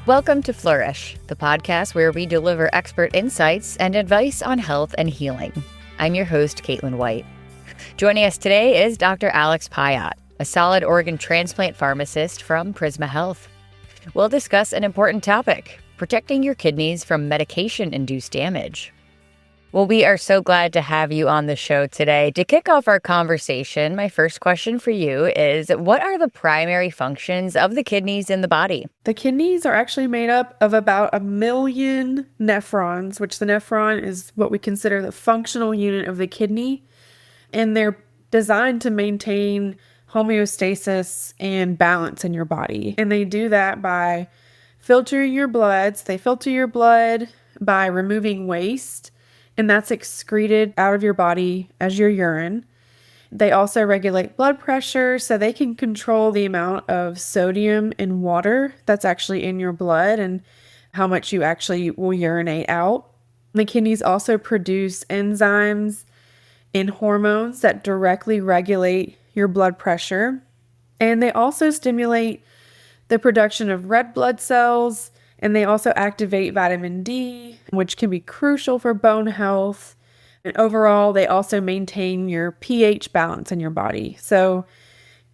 Welcome to Flourish, the podcast where we deliver expert insights and advice on health and healing. I'm your host, Caitlin White. Joining us today is Dr. Alex Pyatt, a solid organ transplant pharmacist from Prisma Health. We'll discuss an important topic, protecting your kidneys from medication-induced damage. Well, we are so glad to have you on the show today. To kick off our conversation, my first question for you is, what are the primary functions of the kidneys in the body? The kidneys are actually made up of about 1 million nephrons, which the nephron is what we consider the functional unit of the kidney. And they're designed to maintain homeostasis and balance in your body. And they do that by filtering your blood. So they filter your blood by removing waste, and that's excreted out of your body as your urine. They also regulate blood pressure, so they can control the amount of sodium and water that's actually in your blood and how much you actually will urinate out. The kidneys also produce enzymes and hormones that directly regulate your blood pressure. And they also stimulate the production of red blood cells, and they also activate vitamin D, which can be crucial for bone health. And overall, they also maintain your pH balance in your body. So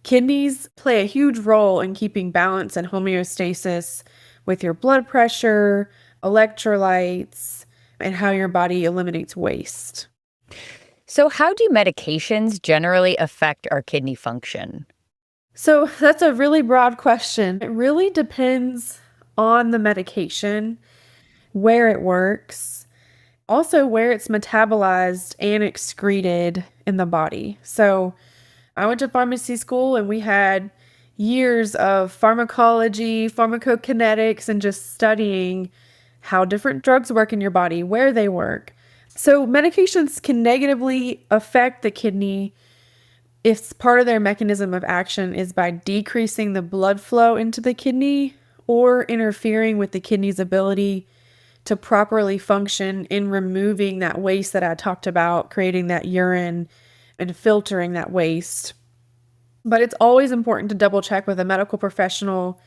kidneys play a huge role in keeping balance and homeostasis with your blood pressure, electrolytes, and how your body eliminates waste. So how do medications generally affect our kidney function? So that's a really broad question. It really depends on the medication, where it works, also where it's metabolized and excreted in the body. So I went to pharmacy school and we had years of pharmacology, pharmacokinetics, and just studying how different drugs work in your body, where they work. So medications can negatively affect the kidney if part of their mechanism of action is by decreasing the blood flow into the kidney or interfering with the kidney's ability to properly function in removing that waste that I talked about, creating that urine and filtering that waste. But it's always important to double check with a medical professional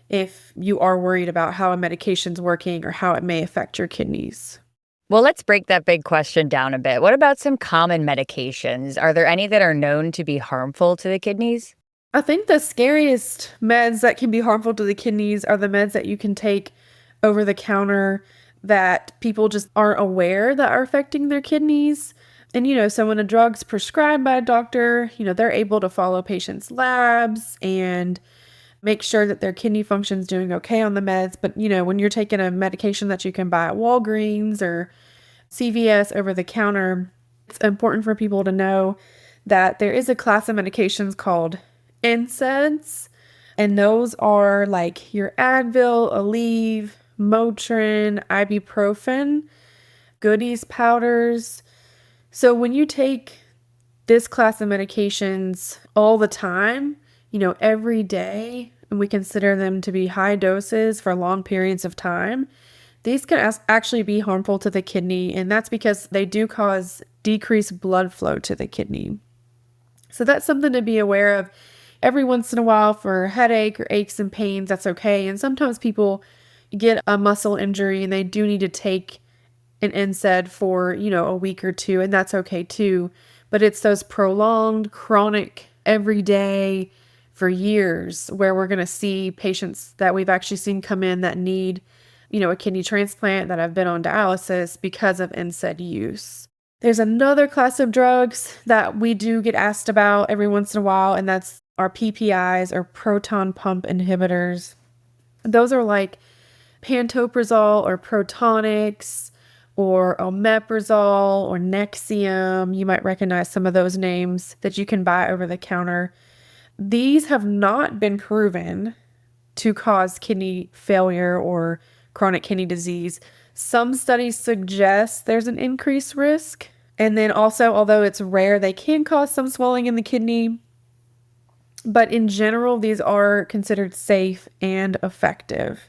if you are worried about how a medication's working or how it may affect your kidneys. Well, let's break that big question down a bit. What about some common medications? Are there any that are known to be harmful to the kidneys? I think the scariest meds that can be harmful to the kidneys are the meds that you can take over the counter that people just aren't aware that are affecting their kidneys. And, so when a drug's prescribed by a doctor, they're able to follow patients' labs and make sure that their kidney function's doing okay on the meds. But, when you're taking a medication that you can buy at Walgreens or CVS over the counter, it's important for people to know that there is a class of medications called NSAIDs, and those are like your Advil, Aleve, Motrin, ibuprofen, goodies powders. So when you take this class of medications all the time, every day, and we consider them to be high doses for long periods of time, these can actually be harmful to the kidney, and that's because they do cause decreased blood flow to the kidney. So that's something to be aware of. Every once in a while for headache or aches and pains, that's okay. And sometimes people get a muscle injury and they do need to take an NSAID for, a week or two, and that's okay too. But it's those prolonged, chronic, everyday, for years, where we're going to see patients that we've actually seen come in that need, a kidney transplant, that have been on dialysis because of NSAID use. There's another class of drugs that we do get asked about every once in a while, and that's our PPIs, or proton pump inhibitors. Those are like pantoprazole or Protonix or omeprazole or Nexium. You might recognize some of those names that you can buy over the counter. These have not been proven to cause kidney failure or chronic kidney disease. Some studies suggest there's an increased risk. And then also, although it's rare, they can cause some swelling in the kidney. But in general, these are considered safe and effective.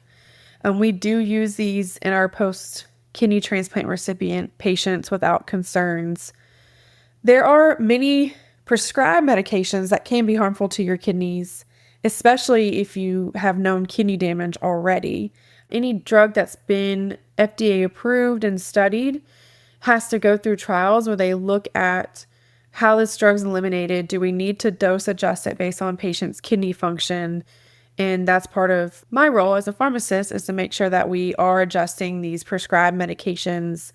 And we do use these in our post-kidney transplant recipient patients without concerns. There are many prescribed medications that can be harmful to your kidneys, especially if you have known kidney damage already. Any drug that's been FDA approved and studied has to go through trials where they look at how this drug's eliminated. Do we need to dose adjust it based on patient's kidney function? And that's part of my role as a pharmacist, is to make sure that we are adjusting these prescribed medications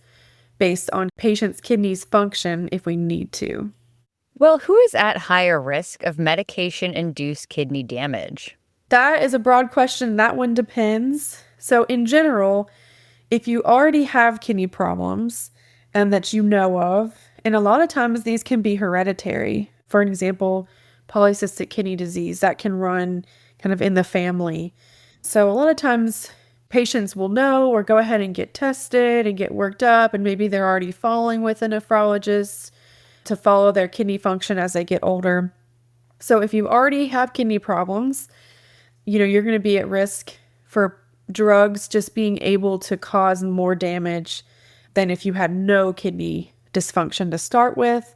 based on patient's kidneys function if we need to. Well, who is at higher risk of medication-induced kidney damage? That is a broad question. That one depends. So in general, if you already have kidney problems and that you know of, and a lot of times these can be hereditary. For example, polycystic kidney disease that can run kind of in the family. So a lot of times patients will know or go ahead and get tested and get worked up, and maybe they're already following with a nephrologist to follow their kidney function as they get older. So if you already have kidney problems, you're going to be at risk for drugs just being able to cause more damage than if you had no kidney dysfunction to start with.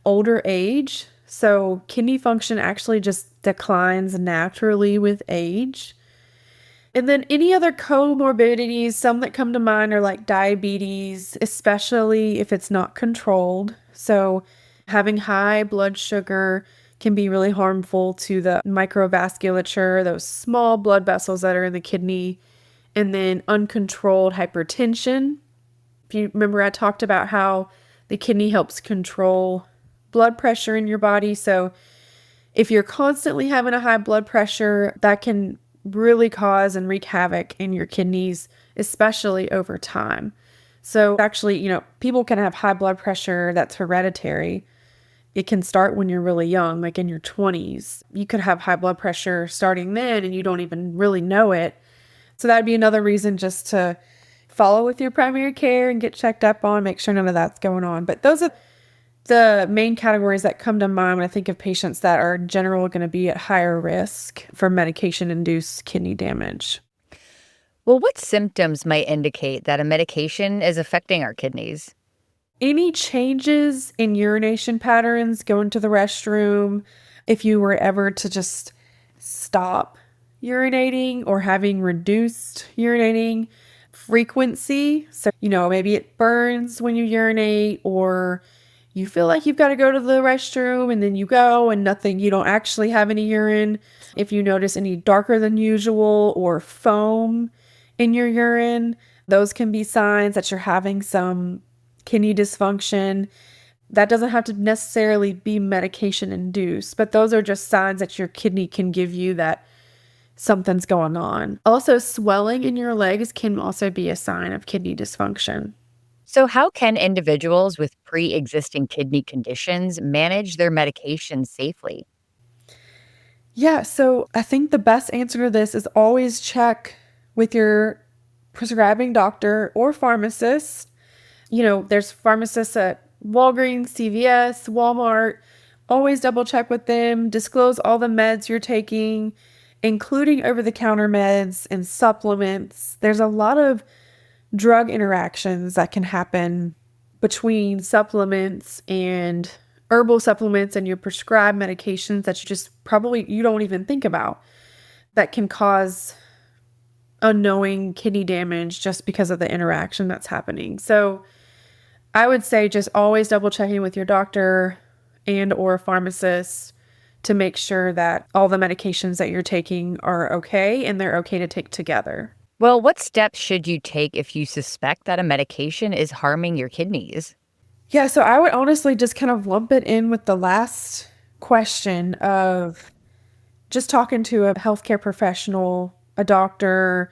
Older age, so kidney function actually just declines naturally with age. And then any other comorbidities, some that come to mind are like diabetes, especially if it's not controlled. So having high blood sugar can be really harmful to the microvasculature, those small blood vessels that are in the kidney. And then uncontrolled hypertension. If you remember, I talked about how the kidney helps control blood pressure in your body. So if you're constantly having a high blood pressure, that can really cause and wreak havoc in your kidneys, especially over time. So actually, people can have high blood pressure that's hereditary. It can start when you're really young, like in your 20s. You could have high blood pressure starting then and you don't even really know it. So that'd be another reason just to follow with your primary care and get checked up on, make sure none of that's going on. But those are the main categories that come to mind when I think of patients that are in general going to be at higher risk for medication-induced kidney damage. Well, what symptoms might indicate that a medication is affecting our kidneys? Any changes in urination patterns, going to the restroom, if you were ever to just stop urinating or having reduced urinating frequency. So, maybe it burns when you urinate, or you feel like you've got to go to the restroom and then you go and you don't actually have any urine. If you notice any darker than usual or foam in your urine, those can be signs that you're having some kidney dysfunction. That doesn't have to necessarily be medication induced, but those are just signs that your kidney can give you that something's going on. Also, swelling in your legs can also be a sign of kidney dysfunction. So how can individuals with pre-existing kidney conditions manage their medication safely? Yeah, so I think the best answer to this is always check with your prescribing doctor or pharmacist. There's pharmacists at Walgreens, CVS, Walmart. Always double check with them, disclose all the meds you're taking, including over-the-counter meds and supplements. There's a lot of drug interactions that can happen between supplements and herbal supplements and your prescribed medications that you don't even think about, that can cause unknowing kidney damage just because of the interaction that's happening. So I would say just always double checking with your doctor and or pharmacist to make sure that all the medications that you're taking are okay and they're okay to take together. Well, what steps should you take if you suspect that a medication is harming your kidneys? Yeah, so I would honestly just kind of lump it in with the last question of just talking to a healthcare professional, a doctor,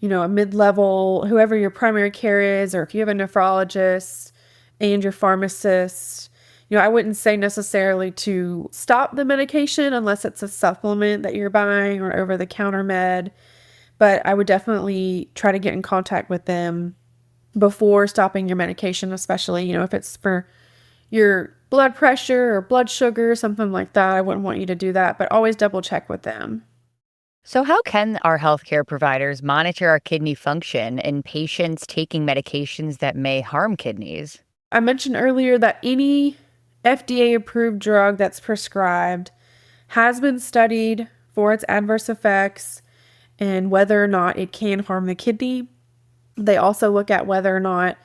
a mid-level, whoever your primary care is, or if you have a nephrologist and your pharmacist. I wouldn't say necessarily to stop the medication unless it's a supplement that you're buying or over-the-counter med, but I would definitely try to get in contact with them before stopping your medication, especially, if it's for your blood pressure or blood sugar, something like that. I wouldn't want you to do that, but always double check with them. So how can our healthcare providers monitor our kidney function in patients taking medications that may harm kidneys? I mentioned earlier that any FDA-approved drug that's prescribed has been studied for its adverse effects and whether or not it can harm the kidney. They also look at whether or not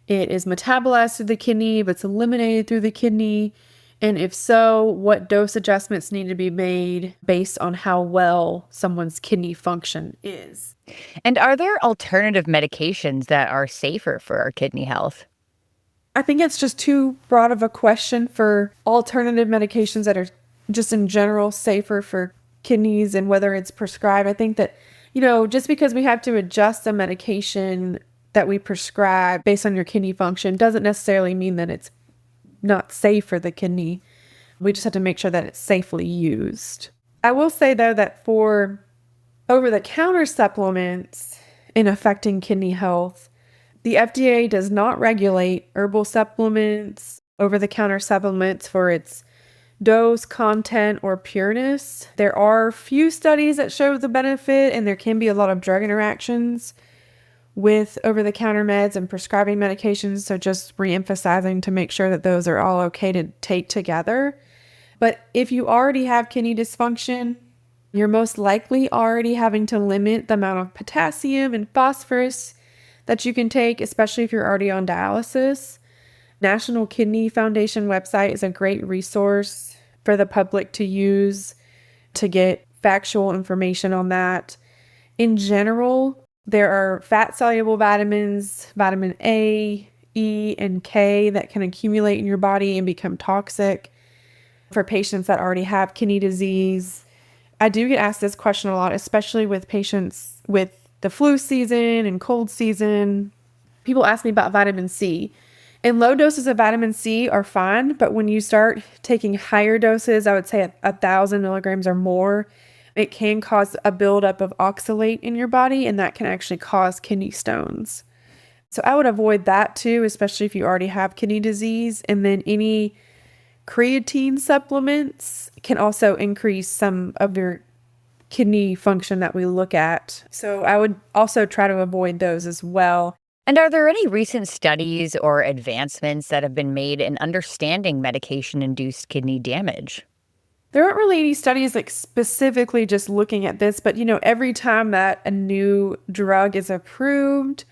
it is metabolized through the kidney, if it's eliminated through the kidney, and if so, what dose adjustments need to be made based on how well someone's kidney function is. And are there alternative medications that are safer for our kidney health? I think it's just too broad of a question for alternative medications that are just in general safer for kidneys and whether it's prescribed. I think that, just because we have to adjust a medication that we prescribe based on your kidney function doesn't necessarily mean that it's not safe for the kidney. We just have to make sure that it's safely used. I will say, though, that for over-the-counter supplements in affecting kidney health, the FDA does not regulate herbal supplements, over-the-counter supplements for its dose, content, or pureness. There are few studies that show the benefit, and there can be a lot of drug interactions with over-the-counter meds and prescribing medications, so just re-emphasizing to make sure that those are all okay to take together. But if you already have kidney dysfunction, you're most likely already having to limit the amount of potassium and phosphorus that you can take, especially if you're already on dialysis. National Kidney Foundation website is a great resource for the public to use to get factual information on that. In general, there are fat-soluble vitamins, vitamin A, E, and K that can accumulate in your body and become toxic for patients that already have kidney disease. I do get asked this question a lot, especially with patients with the flu season and cold season. People ask me about vitamin C. And low doses of vitamin C are fine, but when you start taking higher doses, I would say 1,000 milligrams or more, it can cause a buildup of oxalate in your body, and that can actually cause kidney stones. So I would avoid that too, especially if you already have kidney disease. And then any creatine supplements can also increase some of your kidney function that we look at. So I would also try to avoid those as well. And are there any recent studies or advancements that have been made in understanding medication-induced kidney damage? There aren't really any studies specifically just looking at this, but every time that a new drug is approved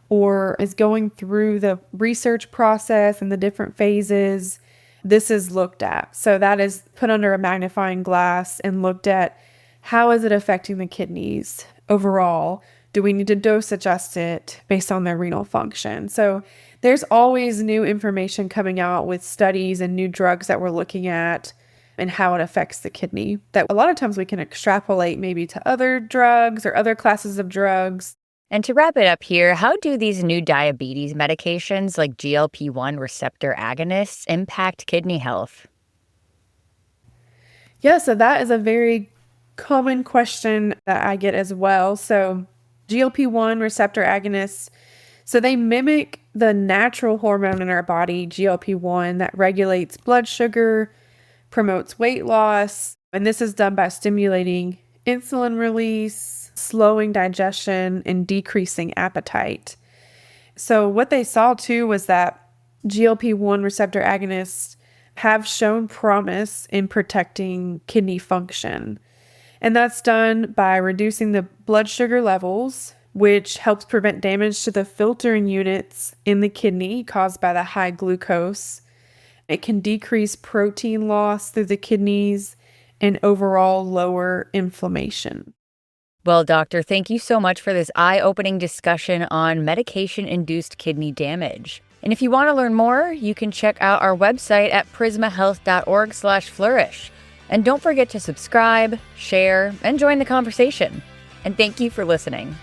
or is going through the research process and the different phases, this is looked at. So that is put under a magnifying glass and looked at how is it affecting the kidneys overall. Do we need to dose adjust it based on their renal function? So there's always new information coming out with studies and new drugs that we're looking at and how it affects the kidney that a lot of times we can extrapolate maybe to other drugs or other classes of drugs. And to wrap it up here, how do these new diabetes medications like GLP-1 receptor agonists impact kidney health? Yeah, so that is a very common question that I get as well. So GLP-1 receptor agonists, so they mimic the natural hormone in our body, GLP-1, that regulates blood sugar, promotes weight loss, and this is done by stimulating insulin release, slowing digestion, and decreasing appetite. So what they saw too was that GLP-1 receptor agonists have shown promise in protecting kidney function. And that's done by reducing the blood sugar levels, which helps prevent damage to the filtering units in the kidney caused by the high glucose. It can decrease protein loss through the kidneys and overall lower inflammation. Well, doctor, thank you so much for this eye-opening discussion on medication-induced kidney damage. And if you want to learn more, you can check out our website at prismahealth.org/flourish. And don't forget to subscribe, share, and join the conversation. And thank you for listening.